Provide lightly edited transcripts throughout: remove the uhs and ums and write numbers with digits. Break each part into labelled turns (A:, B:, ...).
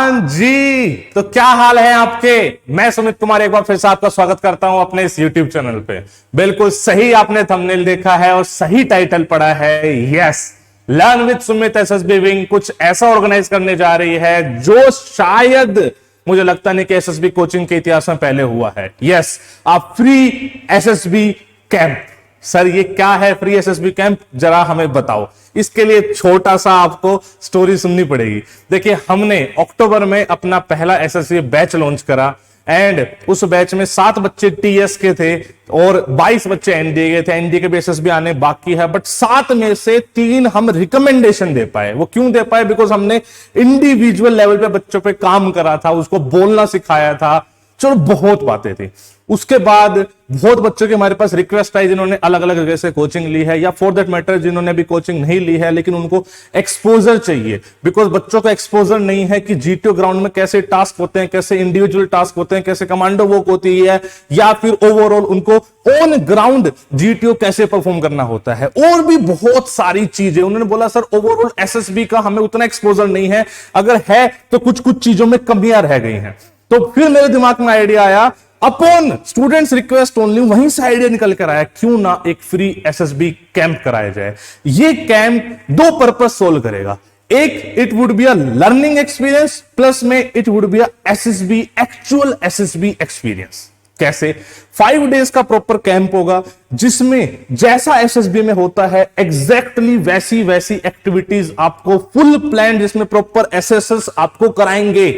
A: हाँ जी, तो क्या हाल है आपके। मैं सुमित कुमार एक बार फिर से आपका स्वागत करता हूं अपने इस YouTube चैनल पे। बिल्कुल सही आपने थंबनेल देखा है और सही टाइटल पड़ा है। Yes, learn with Sumit SSB wing कुछ ऐसा ऑर्गेनाइज करने जा रही है जो शायद मुझे लगता नहीं कि एसएसबी कोचिंग के इतिहास में पहले हुआ है। यस, आप फ्री एसएसबी कैंप। सर ये क्या है फ्री एसएसबी कैंप, जरा हमें बताओ। इसके लिए छोटा सा आपको स्टोरी सुननी पड़ेगी। देखिए, हमने अक्टूबर में अपना पहला एसएसबी बैच लॉन्च करा एंड उस बैच में 7 बच्चे टीएस के थे और 22 बच्चे एनडीए के थे। एनडीए के भी एसएसबी आने बाकी है, बट 7 में से 3 हम रिकमेंडेशन दे पाए। वो क्यों दे पाए? बिकॉज हमने इंडिविजुअल लेवल पे बच्चों पे काम करा था, उसको बोलना सिखाया था। चलो, बहुत बातें थी। उसके बाद बहुत बच्चों के हमारे पास रिक्वेस्ट आई जिन्होंने अलग अलग जगह से कोचिंग ली है, या फॉर दैट मैटर जिन्होंने अभी कोचिंग नहीं ली है लेकिन उनको एक्सपोजर चाहिए। बिकॉज बच्चों को एक्सपोजर नहीं है कि जीटीओ ग्राउंड में कैसे टास्क होते हैं, कैसे इंडिविजुअल टास्क होते हैं, कैसे कमांडो वॉक होती है, या फिर ओवरऑल उनको ऑन ग्राउंड जीटीओ कैसे परफॉर्म करना होता है। और भी बहुत सारी चीजें उन्होंने बोला सर ओवरऑल एसएसबी का हमें उतना एक्सपोजर नहीं है, अगर है तो कुछ कुछ चीजों में कमियां रह गई हैं। तो फिर मेरे दिमाग में आइडिया आया, अपॉन स्टूडेंट्स रिक्वेस्ट ओनली, वहीं से आइडिया निकल कर आया क्यों ना एक फ्री एसएसबी कैंप कराया जाए। ये कैंप 2 पर्पस सोल्व करेगा। एक, it would be a learning experience, plus में it would be a SSB actual SSB experience. कैसे? 5 डेज का प्रॉपर कैंप होगा जिसमें जैसा एसएसबी में होता है एग्जैक्टली वैसी एक्टिविटीज आपको फुल प्लान, जिसमें प्रॉपर एसएसएस आपको कराएंगे।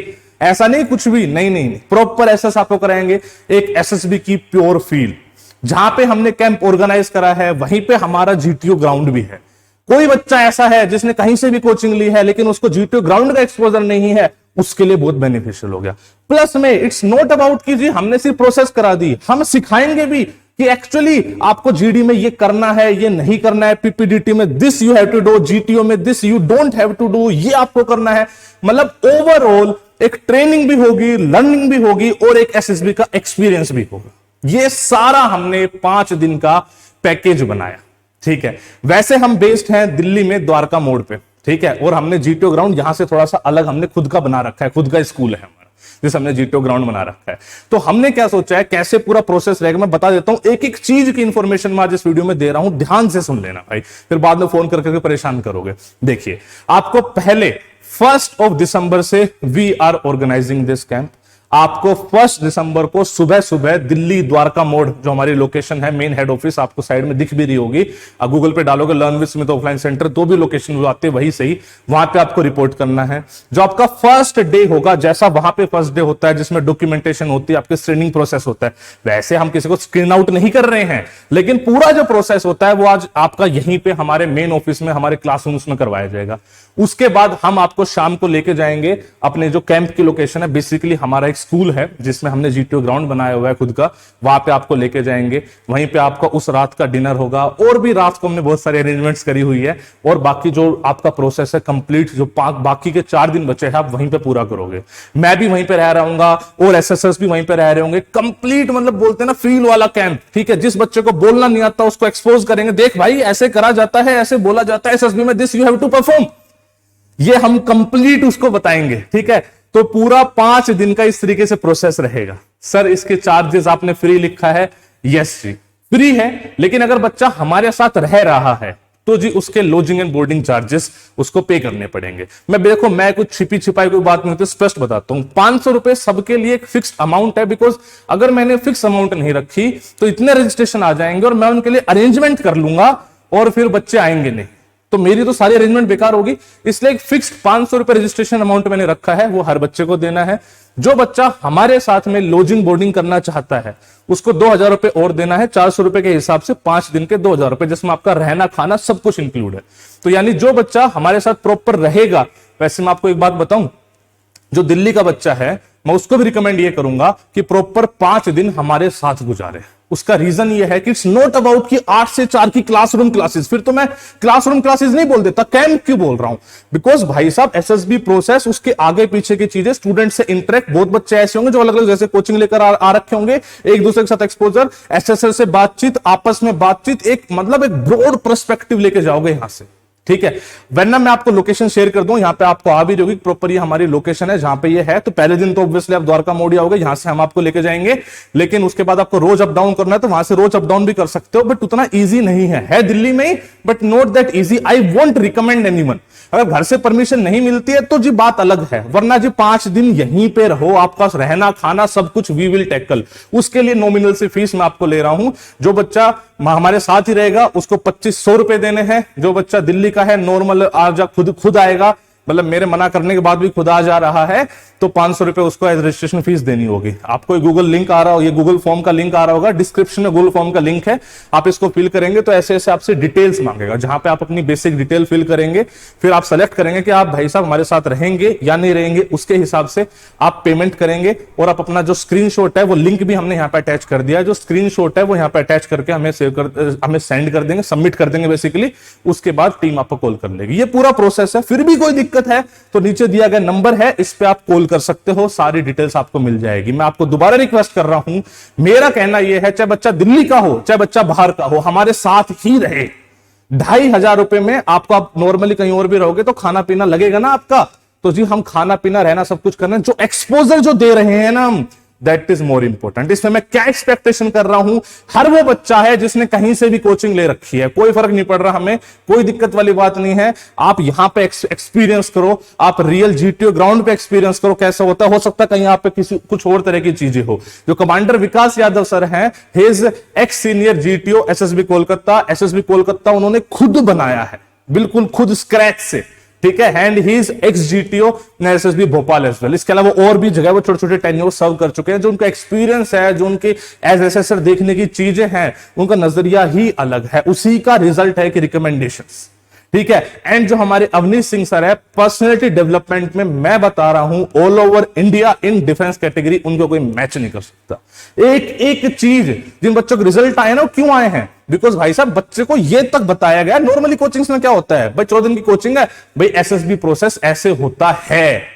A: ऐसा नहीं कुछ भी, नहीं, प्रॉपर एसएस आपको कराएंगे। एक एसएसबी की प्योर फील। जहां पे हमने कैंप ऑर्गेनाइज करा है वहीं पे हमारा जीटीओ ग्राउंड भी है। कोई बच्चा ऐसा है जिसने कहीं से भी कोचिंग ली है लेकिन उसको जीटीओ ग्राउंड का एक्सपोजर नहीं है, उसके लिए बहुत बेनिफिशियल हो गया। प्लस में इट्स नॉट अबाउट कि जी हमने सिर्फ प्रोसेस करा दी, हम सिखाएंगे भी कि एक्चुअली आपको जीडी में ये करना है, ये नहीं करना है, पीपीडीटी में this you have to do, GTO में this you don't have to do, ये आपको करना है। मतलब ओवरऑल एक ट्रेनिंग भी होगी, लर्निंग भी होगी और एक एसएसबी का एक्सपीरियंस भी होगा। ये सारा हमने 5 दिन का पैकेज बनाया। ठीक है, वैसे हम बेस्ड हैं दिल्ली में द्वारका मोड़ पे। ठीक है, और हमने जीटीओ ग्राउंड यहां से थोड़ा सा अलग हमने खुद का बना रखा है, खुद का स्कूल है हमारा जिसे हमने जीटीओ ग्राउंड बना रखा है। तो हमने क्या सोचा है, कैसे पूरा प्रोसेस रहेगा मैं बता देता हूं। एक एक चीज की इंफॉर्मेशन मैं आज इस वीडियो में दे रहा हूं, ध्यान से सुन लेना भाई, फिर बाद में फोन करके परेशान करोगे। देखिए, आपको पहले 1 दिसंबर से we are organising this camp. आपको 1 दिसंबर को सुबह सुबह दिल्ली द्वारका मोड़, जो हमारी लोकेशन है, मेन हेड ऑफिस आपको साइड में दिख भी रही होगी, गूगल पे डालोगे learn with Sumit offline centre तो भी लोकेशन आते वही सही, वहां पे आपको रिपोर्ट करना है। जो आपका फर्स्ट डे होगा, जैसा वहां पे फर्स्ट डे होता है जिसमें डॉक्यूमेंटेशन होती है, आपके स्क्रीनिंग प्रोसेस होता है, वैसे हम किसी को स्क्रीन आउट नहीं कर रहे हैं, लेकिन पूरा जो प्रोसेस होता है वो आज आपका यहीं पे हमारे मेन ऑफिस में, हमारे क्लासरूम्स में करवाया जाएगा। उसके बाद हम आपको शाम को लेके जाएंगे अपने जो कैंप की लोकेशन है, बेसिकली हमारा एक स्कूल है जिसमें हमने जीटीओ ग्राउंड बनाया हुआ है खुद का, वहां पे आपको लेके जाएंगे। वहीं पे आपका उस रात का डिनर होगा और भी रात को हमने बहुत सारे अरेंजमेंट्स करी हुई है। और बाकी जो आपका प्रोसेस है कंप्लीट, जो बाकी के 4 दिन बचे हैं आप वहीं पे पूरा करोगे। मैं भी वहीं पे रह रहूंगा और एसएसएस भी वहीं पे रह रहे होंगे। कंप्लीट मतलब बोलते हैं ना फील वाला कैंप। ठीक है, जिस बच्चे को बोलना नहीं आता उसको एक्सपोज करेंगे, देख भाई ऐसे करा जाता है, ऐसे बोला जाता है एसएसबी में, this you have to perform, ये हम कंप्लीट उसको बताएंगे। ठीक है, तो पूरा 5 दिन का इस तरीके से प्रोसेस रहेगा। सर इसके चार्जेस आपने फ्री लिखा है, यस जी फ्री है, लेकिन अगर बच्चा हमारे साथ रह रहा है तो जी उसके लॉजिंग एंड बोर्डिंग चार्जेस उसको पे करने पड़ेंगे। मैं कुछ छिपी छिपाई कोई बात नहीं, तो स्पष्ट बताता हूं। 500 रुपए सबके लिए एक फिक्स्ड अमाउंट है, बिकॉज अगर मैंने फिक्स अमाउंट नहीं रखी तो इतने रजिस्ट्रेशन आ जाएंगे और मैं उनके लिए अरेंजमेंट कर लूंगा और फिर बच्चे आएंगे नहीं, तो मेरी तो सारी अरेंजमेंट बेकार होगी। इसलिए एक फिक्स्ड 500 रुपए रजिस्ट्रेशन अमाउंट मैंने रखा है, वो हर बच्चे को देना है। जो बच्चा हमारे साथ में लॉजिंग बोर्डिंग करना चाहता है उसको 2000 रुपए और देना है। 400 रुपए के हिसाब से 5 दिन के 2000 रुपए, जिसमें आपका रहना खाना सब कुछ इंक्लूड है। तो यानी जो बच्चा हमारे साथ प्रॉपर रहेगा, वैसे मैं आपको एक बात बताऊं, जो दिल्ली का बच्चा है मैं उसको भी रिकमेंड ये करूंगा कि प्रॉपर 5 दिन हमारे साथ गुजारे। उसका रीजन ये है कि इट्स नॉट अबाउट कि 8 से 4 की क्लासरूम क्लासेस, फिर तो मैं क्लासरूम क्लासेस नहीं बोल देता, कैंप क्यों बोल रहा हूं? बिकॉज भाई साहब एसएसबी प्रोसेस, उसके आगे पीछे की चीजें, स्टूडेंट से इंटरेक्ट, बहुत बच्चे ऐसे होंगे जो अलग अलग जैसे कोचिंग लेकर आ रखे होंगे, एक दूसरे के साथ एक्सपोजर, एसएसएल से बातचीत, आपस में बातचीत, एक मतलब एक ब्रॉड पर्सपेक्टिव लेके जाओगे यहां से। ठीक है। वरना मैं आपको लोकेशन शेयर कर दूं, यहां पे आपको आ भी रही होगी प्रॉपर, ये हमारी लोकेशन है जहां पे ये है। तो पहले दिन तो ऑब्वियसली आप द्वारका मोड़ आओगे, यहां से हम आपको लेके जाएंगे, लेकिन उसके बाद आपको रोज अप डाउन करना है तो वहां से रोज अप डाउन भी कर सकते हो, बट उतना ईजी नहीं है दिल्ली में ही, but not that easy. I won't recommend anyone. अगर घर से परमिशन नहीं मिलती है तो जी बात अलग है, वरना जी 5 दिन यहीं पे रहो, आपका रहना खाना सब कुछ वी विल टैकल। उसके लिए नॉमिनल सी फीस मैं आपको ले रहा हूं। जो बच्चा हमारे साथ ही रहेगा उसको 2500 रुपए देने हैं। जो बच्चा दिल्ली का है नॉर्मल जा खुद आएगा, मतलब मेरे मना करने के बाद भी खुद आ जा रहा है, तो 500 रुपए उसको एज रजिस्ट्रेशन फीस देनी होगी। आपको गूगल लिंक आ रहा हो, ये गूगल फॉर्म का लिंक आ रहा होगा, डिस्क्रिप्शन में गूगल फॉर्म का लिंक है, आप इसको फिल करेंगे तो ऐसे ऐसे आपसे डिटेल्स मांगेगा, जहां पे आप अपनी बेसिक डिटेल फिल करेंगे। फिर आप सेलेक्ट करेंगे कि आप भाई साहब हमारे साथ रहेंगे या नहीं रहेंगे, उसके हिसाब से आप पेमेंट करेंगे और आप अपना जो स्क्रीनशॉट है, वो लिंक भी हमने यहाँ पे अटैच कर दिया है, जो स्क्रीनशॉट है वो यहाँ पे अटैच करके हमें सेंड कर देंगे, सबमिट कर देंगे बेसिकली। उसके बाद टीम आपको कॉल कर लेगी। ये पूरा प्रोसेस है। फिर भी कोई दिक्कत है तो नीचे दिया गया नंबर है, इस पे आप कॉल कर सकते हो, सारी डिटेल्स आपको मिल जाएगी। मैं आपको दोबारा रिक्वेस्ट कर रहा हूं, मेरा कहना यह है, चाहे बच्चा दिल्ली का हो चाहे बच्चा बाहर का हो, हमारे साथ ही रहे। 2500 रुपए में आपको, आप नॉर्मली कहीं और भी रहोगे तो खाना पीना लगेगा ना आपका, तो जी हम खाना पीना रहना सब कुछ करना, जो एक्सपोजर जो दे रहे हैं ना हम, दैट इज मोर इंपॉर्टेंट। इसमें मैं क्या एक्सपेक्टेशन कर रहा हूं, हर वो बच्चा है जिसने कहीं से भी कोचिंग ले रखी है, कोई फर्क नहीं पड़ रहा, हमें कोई दिक्कत वाली बात नहीं है। आप यहां पे एक्सपीरियंस करो, आप रियल जीटीओ ग्राउंड पे एक्सपीरियंस करो कैसा होता है। हो सकता है कहीं आप पे किसी कुछ और तरह की चीजें हो। जो कमांडर विकास यादव सर हैं, his ex senior GTO SSB Kolkata उन्होंने खुद बनाया है, बिल्कुल खुद स्क्रैच से, ठीक है। And he is ex GTO SSB Bhopal as well. इसके अलावा और भी जगह वो छोटे छोटे टेन्योर सर्व कर चुके हैं। जो उनका एक्सपीरियंस है, जो उनके एज एसेसर देखने की चीजें हैं, उनका नजरिया ही अलग है, उसी का रिजल्ट है कि रिकमेंडेशंस, ठीक है। एंड जो हमारे अवनीश सिंह सर है, पर्सनैलिटी डेवलपमेंट में मैं बता रहा हूं all over India in defence category उनको कोई मैच नहीं कर सकता। एक एक चीज जिन बच्चों के रिजल्ट आए ना, क्यों आए हैं, बिकॉज भाई साहब बच्चे को यह तक बताया गया। नॉर्मली कोचिंग्स में क्या होता है भाई, 14 दिन की कोचिंग है भाई, एसएसबी प्रोसेस ऐसे होता है।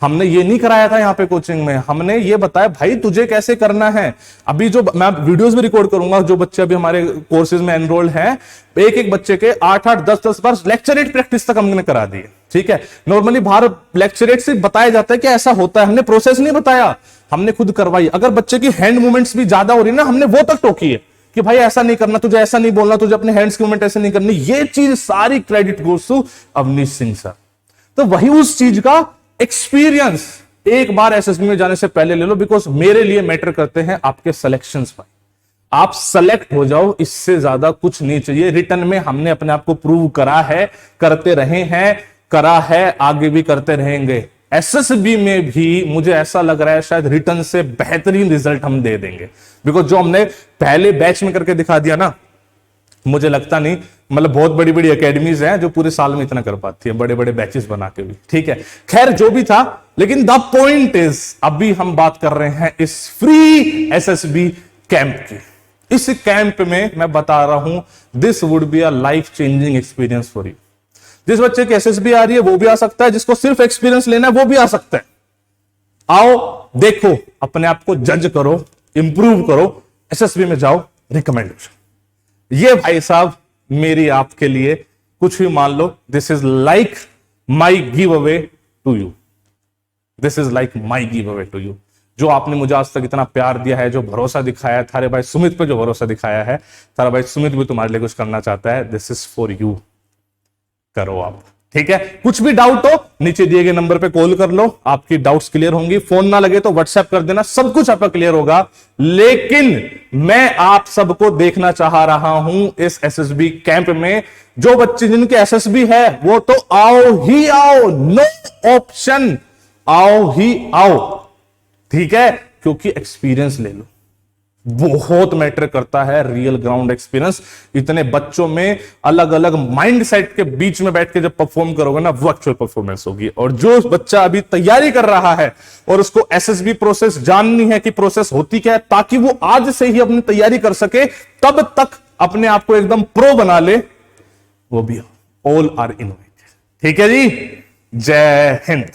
A: हमने ये नहीं कराया था यहाँ पे कोचिंग में, हमने ये बताया भाई तुझे कैसे करना है। अभी जो मैं वीडियोस भी रिकॉर्ड करूंगा, जो बच्चे अभी हमारे कोर्सेज में एनरोल्ड हैं, एक एक बच्चे के 8-8 10-10 बार लेक्चरेट प्रैक्टिस तक हमने करा दी है, ठीक है। नॉर्मली बाहर लेक्चरेट से बताया जाता है कि ऐसा होता है, हमने प्रोसेस नहीं बताया, हमने खुद करवाई। अगर बच्चे की हैंड मूवमेंट्स भी ज्यादा हो रही है ना, हमने वो तक टोकी है कि भाई ऐसा नहीं करना, तुझे ऐसा नहीं बोलना, तुझे अपने हैंड्स की मूवमेंट ऐसे नहीं करनी। ये चीज सारी credit goes to Avneesh Singh sir. तो वही उस चीज का एक्सपीरियंस एक बार एसएसबी में जाने से पहले ले लो, बिकॉज मेरे लिए मैटर करते हैं आपके सिलेक्शंस भाई। आप सेलेक्ट हो जाओ, इससे ज्यादा कुछ नहीं चाहिए। रिटर्न में हमने अपने आप को प्रूव करा है, करते रहे हैं, करा है, आगे भी करते रहेंगे। एसएसबी में भी मुझे ऐसा लग रहा है शायद रिटर्न से बेहतरीन रिजल्ट हम दे देंगे, बिकॉज जो हमने पहले बैच में करके दिखा दिया ना, मुझे लगता नहीं, मतलब बहुत बड़ी बड़ी एकेडमीज हैं जो पूरे साल में इतना कर पाती है, बड़े बड़े बैचेस बना के भी, ठीक है। खैर जो भी था, लेकिन द पॉइंट इज, अभी हम बात कर रहे हैं इस फ्री एसएसबी कैंप की। इस कैंप में मैं बता रहा हूं, this would be a life changing experience for you. जिस बच्चे की एसएसबी आ रही है वो भी आ सकता है, जिसको सिर्फ एक्सपीरियंस लेना है वो भी आ सकता है। आओ देखो, अपने आप को जज करो, इंप्रूव करो, एसएसबी में जाओ, रिकमेंडेशन। ये भाई साहब मेरी आपके लिए कुछ भी मान लो, this is like my give away to you, this is like my give away to you. जो आपने मुझे आज तक इतना प्यार दिया है, जो भरोसा दिखाया है, थारे भाई सुमित पे जो भरोसा दिखाया है, थारा भाई सुमित भी तुम्हारे लिए कुछ करना चाहता है, दिस इज फॉर यू। करो आप, ठीक है। कुछ भी डाउट हो नीचे दिए गए नंबर पे कॉल कर लो, आपकी डाउट्स क्लियर होंगी। फोन ना लगे तो व्हाट्सएप कर देना, सब कुछ आपका क्लियर होगा। लेकिन मैं आप सबको देखना चाह रहा हूं इस एसएसबी कैंप में। जो बच्चे जिनके एसएसबी है वो तो आओ ही आओ, नो ऑप्शन, आओ ही आओ, ठीक है, क्योंकि एक्सपीरियंस ले लो। बहुत मैटर करता है रियल ग्राउंड एक्सपीरियंस। इतने बच्चों में अलग अलग माइंड सेट के बीच में बैठ के जब परफॉर्म करोगे ना, वो एक्चुअल परफॉर्मेंस होगी। और जो बच्चा अभी तैयारी कर रहा है और उसको एसएसबी प्रोसेस जाननी है कि प्रोसेस होती क्या है, ताकि वो आज से ही अपनी तैयारी कर सके, तब तक अपने आप को एकदम प्रो बना ले, वो भी ऑल आर इनवाइटेड। ठीक है जी, जय हिंद।